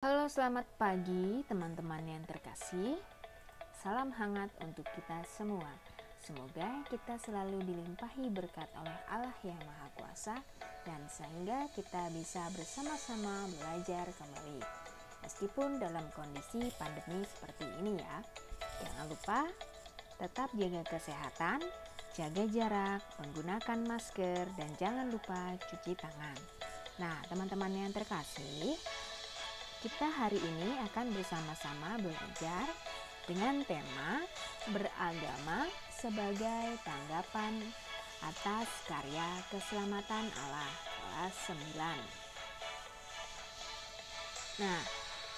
Halo, selamat pagi teman-teman yang terkasih. Salam hangat untuk kita semua. Semoga kita selalu dilimpahi berkat oleh Allah yang Maha Kuasa dan sehingga kita bisa bersama-sama belajar kembali. Meskipun dalam kondisi pandemi seperti ini ya. Jangan lupa tetap jaga kesehatan, jaga jarak, menggunakan masker, dan jangan lupa cuci tangan. Nah, teman-teman yang terkasih, kita hari ini akan bersama-sama belajar dengan tema beragama sebagai tanggapan atas karya keselamatan Allah, kelas 9. Nah,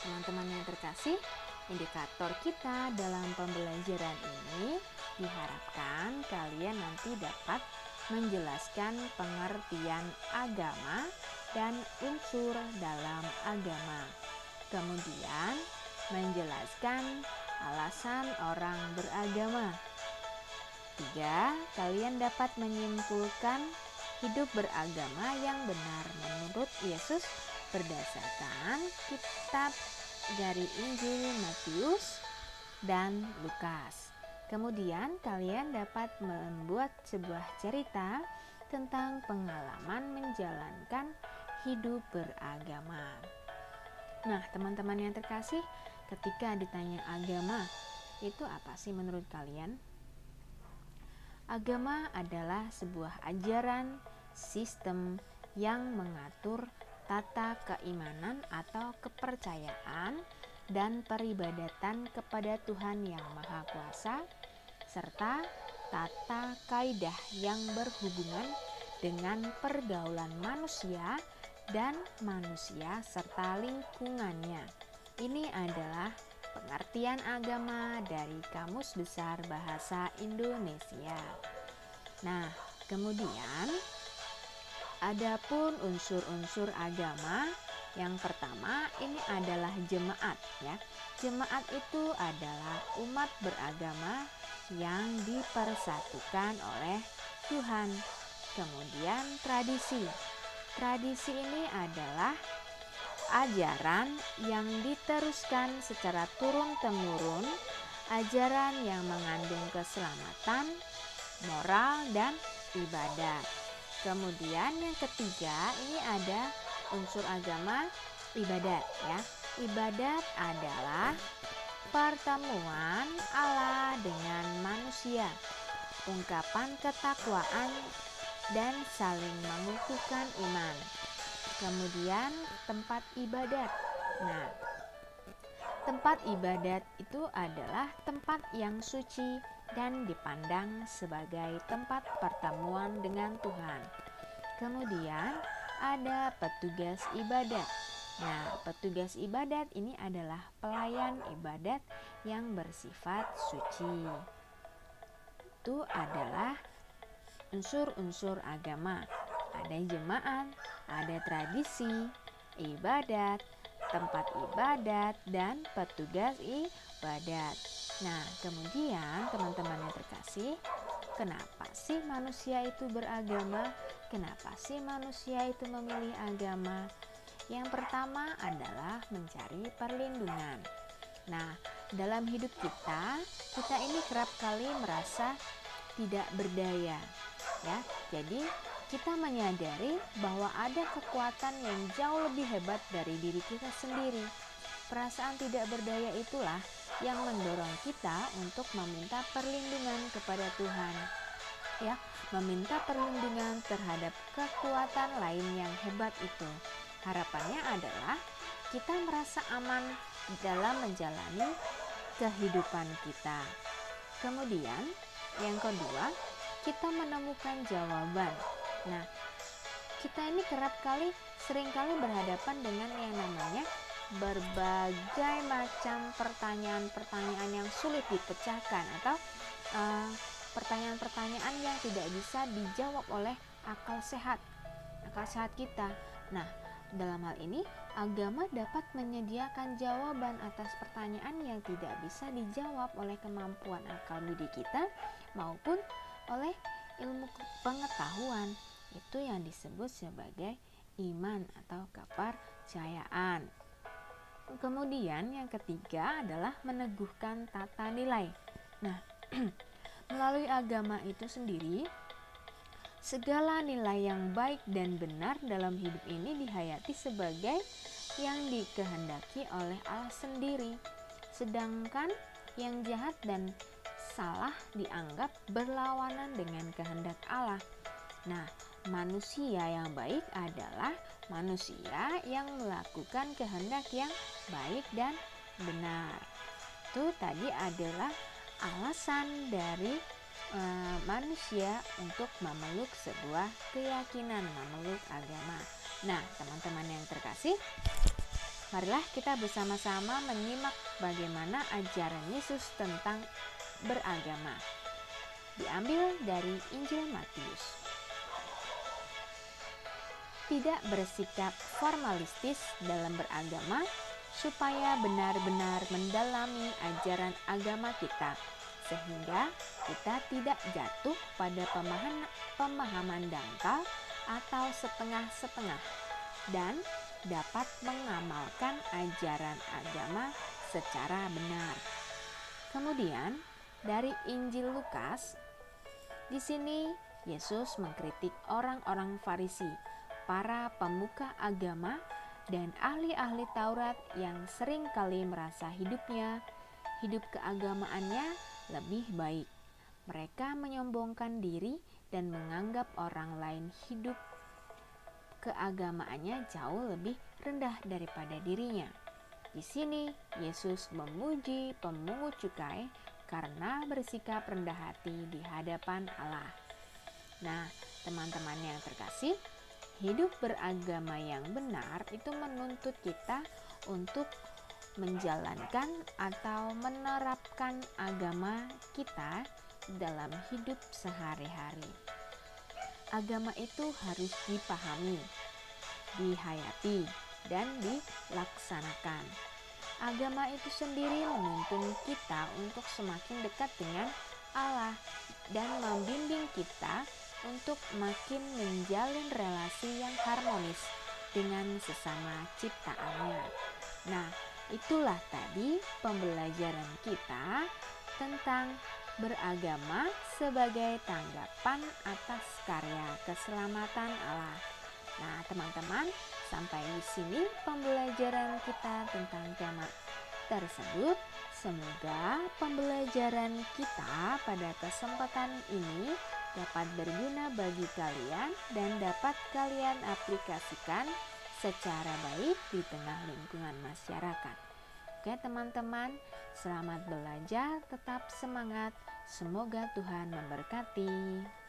teman-teman yang terkasih, indikator kita dalam pembelajaran ini diharapkan kalian nanti dapat menjelaskan pengertian agama dan unsur dalam agama. Kemudian menjelaskan alasan orang beragama. 3. Kalian dapat menyimpulkan hidup beragama yang benar menurut Yesus berdasarkan kitab dari Injil Matius dan Lukas. Kemudian kalian dapat membuat sebuah cerita tentang pengalaman menjalankan hidup beragama. Nah, teman-teman yang terkasih, ketika ditanya agama, itu apa sih menurut kalian? Agama adalah sebuah ajaran, sistem yang mengatur tata keimanan atau kepercayaan dan peribadatan kepada Tuhan yang Maha Kuasa, serta tata kaidah yang berhubungan dengan pergaulan manusia dan manusia serta lingkungannya. Ini adalah pengertian agama dari Kamus Besar Bahasa Indonesia. Nah, kemudian adapun unsur-unsur agama, yang pertama ini adalah jemaat ya. Jemaat itu adalah umat beragama yang dipersatukan oleh Tuhan. Kemudian tradisi. Tradisi ini adalah ajaran yang diteruskan secara turun-temurun, ajaran yang mengandung keselamatan, moral, dan ibadat. Kemudian yang ketiga, ini ada unsur agama, ibadat ya. Ibadat adalah pertemuan Allah dengan manusia, ungkapan ketakwaan dan saling mengukuhkan iman. Kemudian tempat ibadat. Nah, tempat ibadat itu adalah tempat yang suci dan dipandang sebagai tempat pertemuan dengan Tuhan. Kemudian ada petugas ibadat. Nah, petugas ibadat ini adalah pelayan ibadat yang bersifat suci. Itu adalah unsur-unsur agama. Ada jemaat, ada tradisi, ibadat, tempat ibadat, dan petugas ibadat. Nah, kemudian teman-teman yang terkasih, kenapa sih manusia itu beragama? Kenapa sih manusia itu memilih agama? Yang pertama adalah mencari perlindungan. Nah, dalam hidup kita ini kerap kali merasa tidak berdaya ya. Jadi kita menyadari bahwa ada kekuatan yang jauh lebih hebat dari diri kita sendiri. Perasaan tidak berdaya itulah yang mendorong kita untuk meminta perlindungan kepada Tuhan. Ya, meminta perlindungan terhadap kekuatan lain yang hebat itu. Harapannya adalah kita merasa aman dalam menjalani kehidupan kita. Kemudian, yang kedua, kita menemukan jawaban. Nah, kita ini seringkali berhadapan dengan yang namanya berbagai macam pertanyaan-pertanyaan yang sulit dipecahkan atau pertanyaan-pertanyaan yang tidak bisa dijawab oleh akal sehat kita. Nah, dalam hal ini agama dapat menyediakan jawaban atas pertanyaan yang tidak bisa dijawab oleh kemampuan akal budi kita maupun oleh ilmu pengetahuan. Itu yang disebut sebagai iman atau kepercayaan. Kemudian yang ketiga adalah meneguhkan tata nilai. Nah, melalui agama itu sendiri, segala nilai yang baik dan benar dalam hidup ini dihayati sebagai yang dikehendaki oleh Allah sendiri. Sedangkan yang jahat dan salah dianggap berlawanan dengan kehendak Allah. Nah, manusia yang baik adalah manusia yang melakukan kehendak yang baik dan benar. Itu tadi adalah alasan dari manusia untuk memeluk sebuah keyakinan, memeluk agama. Nah, teman-teman yang terkasih, marilah kita bersama-sama menyimak bagaimana ajaran Yesus tentang beragama. Diambil dari Injil Matius. Tidak bersikap formalistis dalam beragama, supaya benar-benar mendalami ajaran agama kita, sehingga kita tidak jatuh pada pemahaman dangkal atau setengah-setengah, dan dapat mengamalkan ajaran agama secara benar. Kemudian dari Injil Lukas, di sini Yesus mengkritik orang-orang Farisi, para pemuka agama dan ahli-ahli Taurat yang sering kali merasa hidup keagamaannya lebih baik. Mereka menyombongkan diri dan menganggap orang lain hidup keagamaannya jauh lebih rendah daripada dirinya. Di sini Yesus memuji pemungut cukai karena bersikap rendah hati di hadapan Allah. Nah, teman-teman yang terkasih, hidup beragama yang benar itu menuntut kita untuk menjalankan atau menerapkan agama kita dalam hidup sehari-hari. Agama itu harus dipahami, dihayati, dan dilaksanakan. Agama itu sendiri menuntun kita untuk semakin dekat dengan Allah dan membimbing kita untuk makin menjalin relasi yang harmonis dengan sesama ciptaannya. Nah, itulah tadi pembelajaran kita tentang beragama sebagai tanggapan atas karya keselamatan Allah. Nah, teman-teman, sampai di sini pembelajaran kita tentang tema tersebut. Semoga pembelajaran kita pada kesempatan ini dapat berguna bagi kalian dan dapat kalian aplikasikan secara baik di tengah lingkungan masyarakat. Oke teman-teman, selamat belajar, tetap semangat. Semoga Tuhan memberkati.